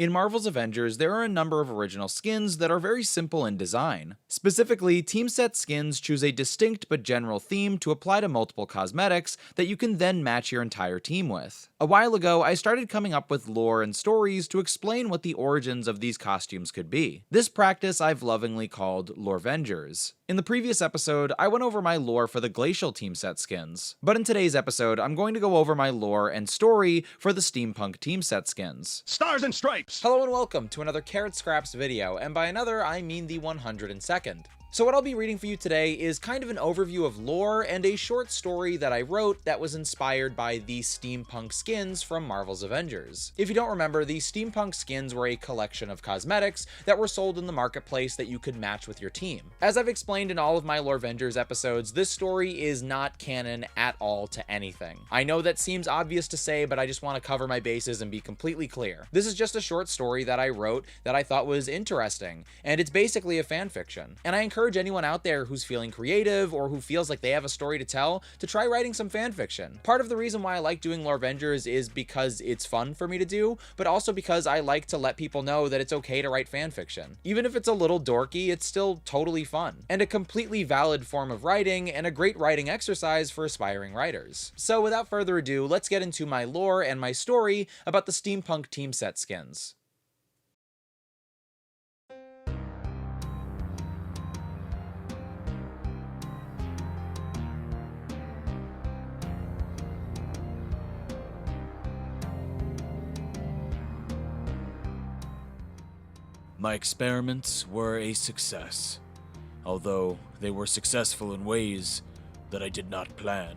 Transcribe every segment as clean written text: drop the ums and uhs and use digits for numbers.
In Marvel's Avengers, there are a number of original skins that are very simple in design. Specifically, team set skins choose a distinct but general theme to apply to multiple cosmetics that you can then match your entire team with. A while ago, I started coming up with lore and stories to explain what the origins of these costumes could be. This practice I've lovingly called Lorevengers. In the previous episode, I went over my lore for the Glacial team set skins, but in today's episode, I'm going to go over my lore and story for the Steampunk team set skins. Stars and Stripes! Hello and welcome to another carrotscraps video, and by another, I mean the 102nd. So what I'll be reading for you today is kind of an overview of lore and a short story that I wrote that was inspired by the steampunk skins from Marvel's Avengers. If you don't remember, the steampunk skins were a collection of cosmetics that were sold in the marketplace that you could match with your team. As I've explained in all of my Lorevengers episodes, this story is not canon at all to anything. I know that seems obvious to say, but I just want to cover my bases and be completely clear. This is just a short story that I wrote that I thought was interesting, and it's basically a fanfiction. And I encourage anyone out there who's feeling creative or who feels like they have a story to tell to try writing some fanfiction. Part of the reason why I like doing Lorevengers is because it's fun for me to do, but also because I like to let people know that it's okay to write fanfiction. Even if it's a little dorky, it's still totally fun, and a completely valid form of writing and a great writing exercise for aspiring writers. So without further ado, let's get into my lore and my story about the Steampunk team set skins. My experiments were a success, although they were successful in ways that I did not plan.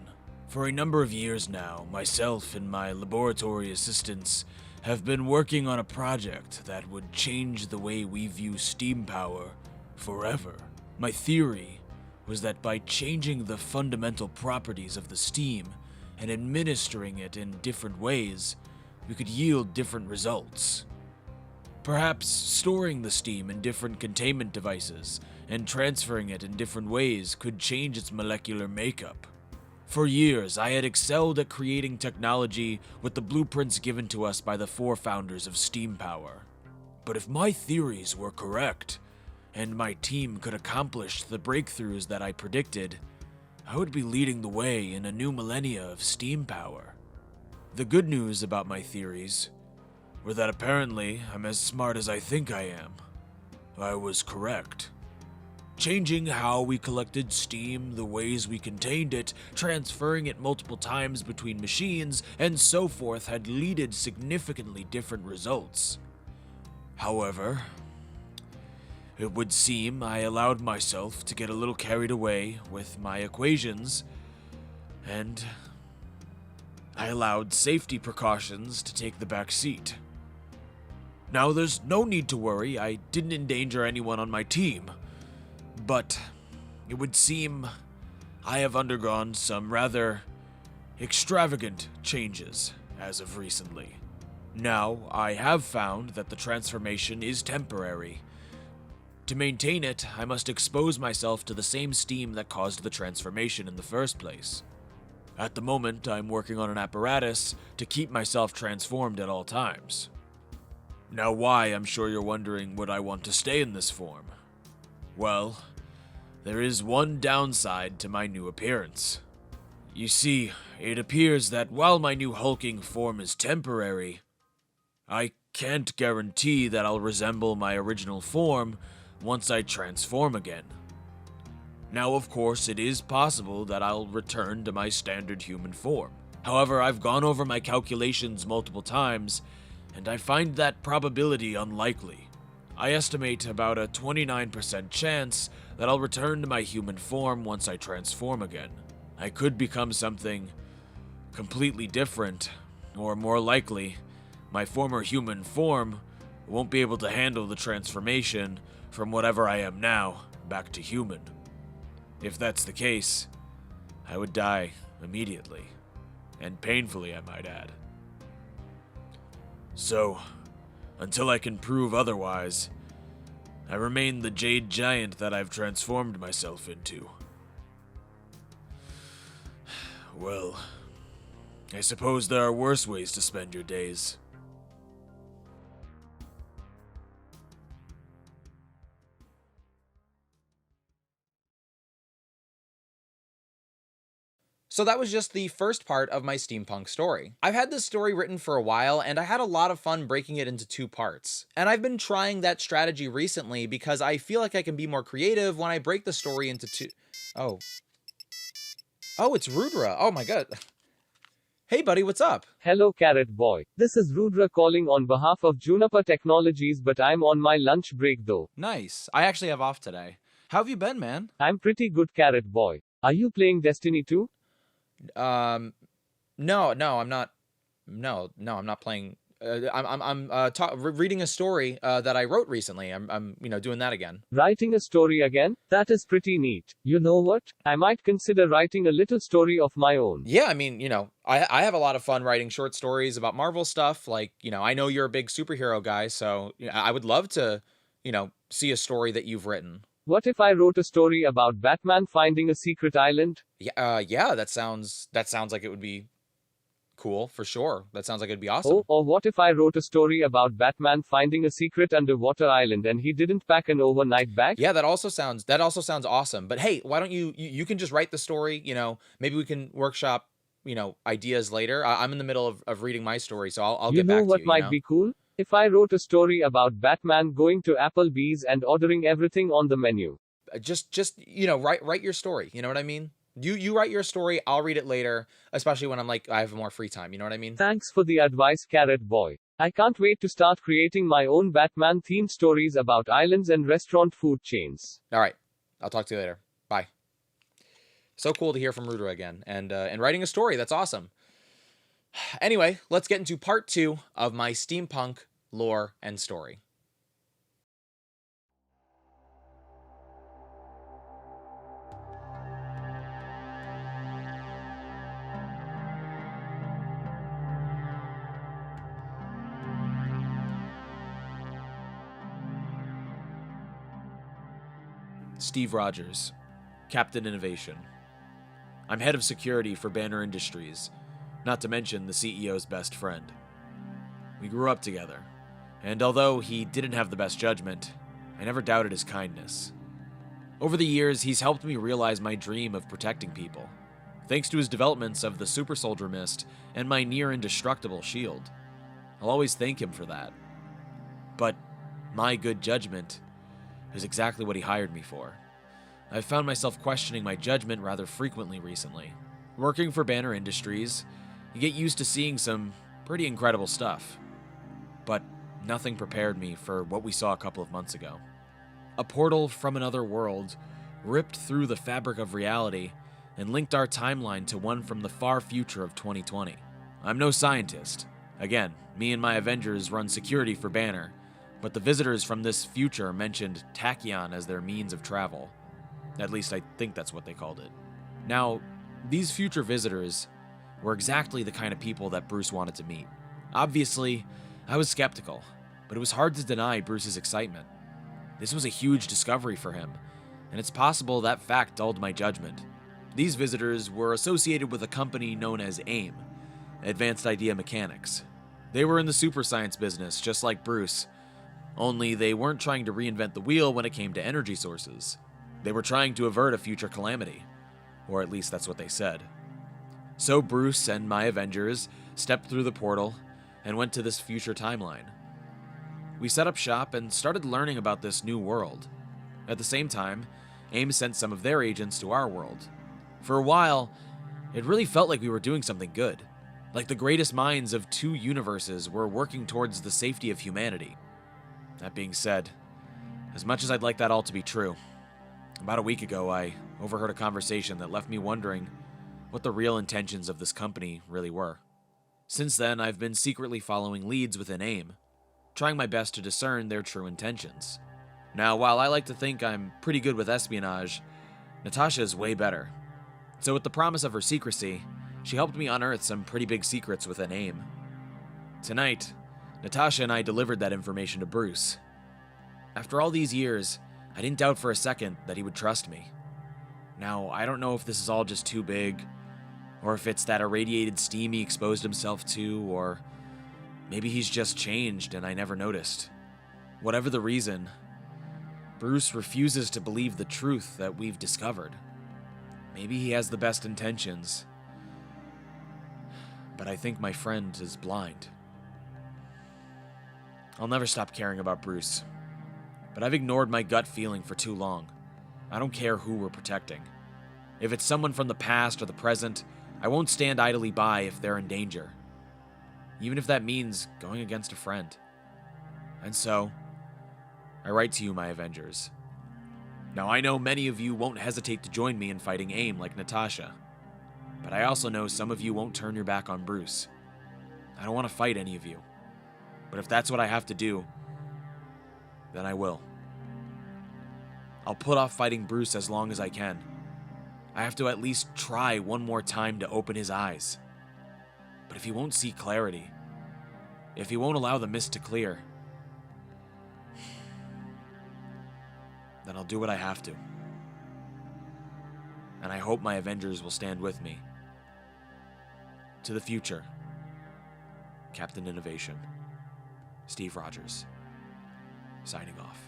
For a number of years now, myself and my laboratory assistants have been working on a project that would change the way we view steam power forever. My theory was that by changing the fundamental properties of the steam and administering it in different ways, we could yield different results. Perhaps storing the steam in different containment devices and transferring it in different ways could change its molecular makeup. For years, I had excelled at creating technology with the blueprints given to us by the four founders of steam power. But if my theories were correct, and my team could accomplish the breakthroughs that I predicted, I would be leading the way in a new millennia of steam power. The good news about my theories were that apparently I'm as smart as I think I am. I was correct. Changing how we collected steam, the ways we contained it, transferring it multiple times between machines, and so forth had led significantly different results. However, it would seem I allowed myself to get a little carried away with my equations, and I allowed safety precautions to take the back seat. Now, there's no need to worry, I didn't endanger anyone on my team, but it would seem I have undergone some rather extravagant changes as of recently. Now, I have found that the transformation is temporary. To maintain it, I must expose myself to the same steam that caused the transformation in the first place. At the moment, I'm working on an apparatus to keep myself transformed at all times. Now why, I'm sure you're wondering, would I want to stay in this form? Well, there is one downside to my new appearance. You see, it appears that while my new hulking form is temporary, I can't guarantee that I'll resemble my original form once I transform again. Now, of course, it is possible that I'll return to my standard human form. However, I've gone over my calculations multiple times, and I find that probability unlikely. I estimate about a 29% chance that I'll return to my human form once I transform again. I could become something completely different, or more likely, my former human form won't be able to handle the transformation from whatever I am now back to human. If that's the case, I would die immediately, and painfully, I might add. So, until I can prove otherwise, I remain the jade giant that I've transformed myself into. Well, I suppose there are worse ways to spend your days. So that was just the first part of my steampunk story. I've had this story written for a while, and I had a lot of fun breaking it into 2 parts. And I've been trying that strategy recently because I feel like I can be more creative when I break the story into 2... Oh. Oh, it's Rudra. Oh my god. Hey buddy, what's up? Hello Carrot Boy. This is Rudra calling on behalf of Juniper Technologies, but I'm on my lunch break though. Nice. I actually have off today. How have you been, man? I'm pretty good Carrot Boy. Are you playing Destiny 2? No, I'm not. No, I'm not playing. I'm reading a story that I wrote recently. I'm doing that again. Writing a story again? That is pretty neat. You know what? I might consider writing a little story of my own. Yeah, I mean, I have a lot of fun writing short stories about Marvel stuff. Like, I know you're a big superhero guy, so I would love to, see a story that you've written. What if I wrote a story about Batman finding a secret island? Yeah, that sounds like it would be cool for sure. That sounds like it'd be awesome. Oh, or what if I wrote a story about Batman finding a secret underwater island and he didn't pack an overnight bag? Yeah, that also sounds awesome. But hey, why don't you can just write the story, maybe we can workshop, ideas later. I'm in the middle of reading my story, so I'll get back to you. You know what might be cool? If I wrote a story about Batman going to Applebee's and ordering everything on the menu. Just write your story, you know what I mean? You write your story, I'll read it later, especially when I have more free time, you know what I mean? Thanks for the advice, Carrot Boy. I can't wait to start creating my own Batman-themed stories about islands and restaurant food chains. All right. I'll talk to you later. Bye. So cool to hear from Rudra again, and writing a story, that's awesome. Anyway, let's get into part 2 of my steampunk lore and story. Steve Rogers, Captain Innovation. I'm head of security for Banner Industries, not to mention the CEO's best friend. We grew up together, and although he didn't have the best judgment, I never doubted his kindness. Over the years, he's helped me realize my dream of protecting people, thanks to his developments of the Super Soldier Mist and my near-indestructible shield. I'll always thank him for that. But my good judgment is exactly what he hired me for. I've found myself questioning my judgment rather frequently recently. Working for Banner Industries, you get used to seeing some pretty incredible stuff. But nothing prepared me for what we saw a couple of months ago. A portal from another world ripped through the fabric of reality and linked our timeline to one from the far future of 2020. I'm no scientist. Again, me and my Avengers run security for Banner, but the visitors from this future mentioned tachyon as their means of travel. At least I think that's what they called it. Now, these future visitors were exactly the kind of people that Bruce wanted to meet. Obviously, I was skeptical, but it was hard to deny Bruce's excitement. This was a huge discovery for him, and it's possible that fact dulled my judgment. These visitors were associated with a company known as AIM, Advanced Idea Mechanics. They were in the super science business, just like Bruce, only they weren't trying to reinvent the wheel when it came to energy sources. They were trying to avert a future calamity, or at least that's what they said. So Bruce and my Avengers stepped through the portal and went to this future timeline. We set up shop and started learning about this new world. At the same time, AIM sent some of their agents to our world. For a while, it really felt like we were doing something good, like the greatest minds of 2 universes were working towards the safety of humanity. That being said, as much as I'd like that all to be true, about a week ago I overheard a conversation that left me wondering what the real intentions of this company really were. Since then, I've been secretly following leads within AIM, trying my best to discern their true intentions. Now, while I like to think I'm pretty good with espionage, Natasha is way better. So with the promise of her secrecy, she helped me unearth some pretty big secrets within AIM. Tonight, Natasha and I delivered that information to Bruce. After all these years, I didn't doubt for a second that he would trust me. Now, I don't know if this is all just too big, or if it's that irradiated steam he exposed himself to, or maybe he's just changed and I never noticed. Whatever the reason, Bruce refuses to believe the truth that we've discovered. Maybe he has the best intentions, but I think my friend is blind. I'll never stop caring about Bruce, but I've ignored my gut feeling for too long. I don't care who we're protecting. If it's someone from the past or the present, I won't stand idly by if they're in danger, even if that means going against a friend. And so, I write to you, my Avengers. Now, I know many of you won't hesitate to join me in fighting AIM like Natasha, but I also know some of you won't turn your back on Bruce. I don't want to fight any of you, but if that's what I have to do, then I will. I'll put off fighting Bruce as long as I can. I have to at least try one more time to open his eyes. But if he won't see clarity, if he won't allow the mist to clear, then I'll do what I have to. And I hope my Avengers will stand with me. To the future, Captain Innovation, Steve Rogers, signing off.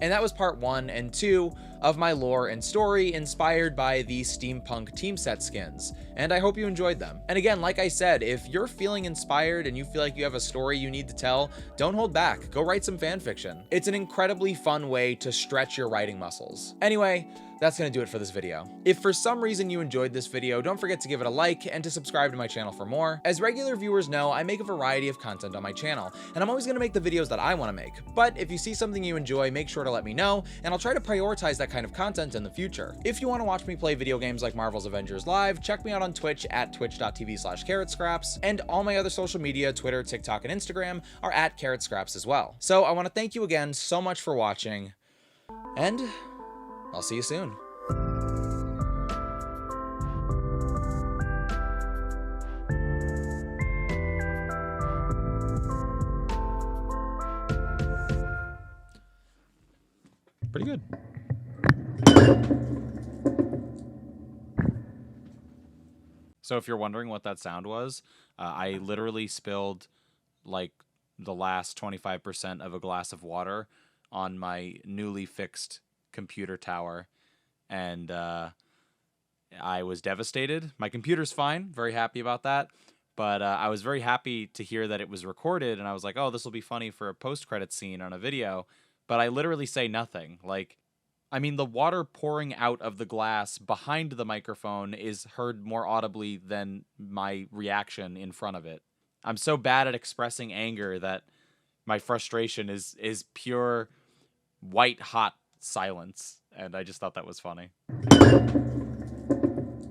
And that was part 1 and 2 of my lore and story inspired by the Steampunk Team Skins, and I hope you enjoyed them. And again, like I said, if you're feeling inspired and you feel like you have a story you need to tell, don't hold back, go write some fan fiction. It's an incredibly fun way to stretch your writing muscles. Anyway, that's gonna do it for this video. If for some reason you enjoyed this video, don't forget to give it a like and to subscribe to my channel for more. As regular viewers know, I make a variety of content on my channel, and I'm always gonna make the videos that I wanna make. But if you see something you enjoy, make sure to let me know, and I'll try to prioritize that kind of content in the future. If you wanna watch me play video games like Marvel's Avengers live, check me out on Twitch at twitch.tv/carrotscraps, and all my other social media, Twitter, TikTok, and Instagram are at carrotscraps as well. So I wanna thank you again so much for watching, and I'll see you soon. Pretty good. So if you're wondering what that sound was, I literally spilled like the last 25% of a glass of water on my newly fixed computer tower, and I was devastated. My computer's fine, very happy about that, but I was very happy to hear that it was recorded, and I was like, oh, this will be funny for a post-credit scene on a video, but I literally say nothing. Like, I mean, the water pouring out of the glass behind the microphone is heard more audibly than my reaction in front of it. I'm so bad at expressing anger that my frustration is pure white hot silence, and I just thought that was funny.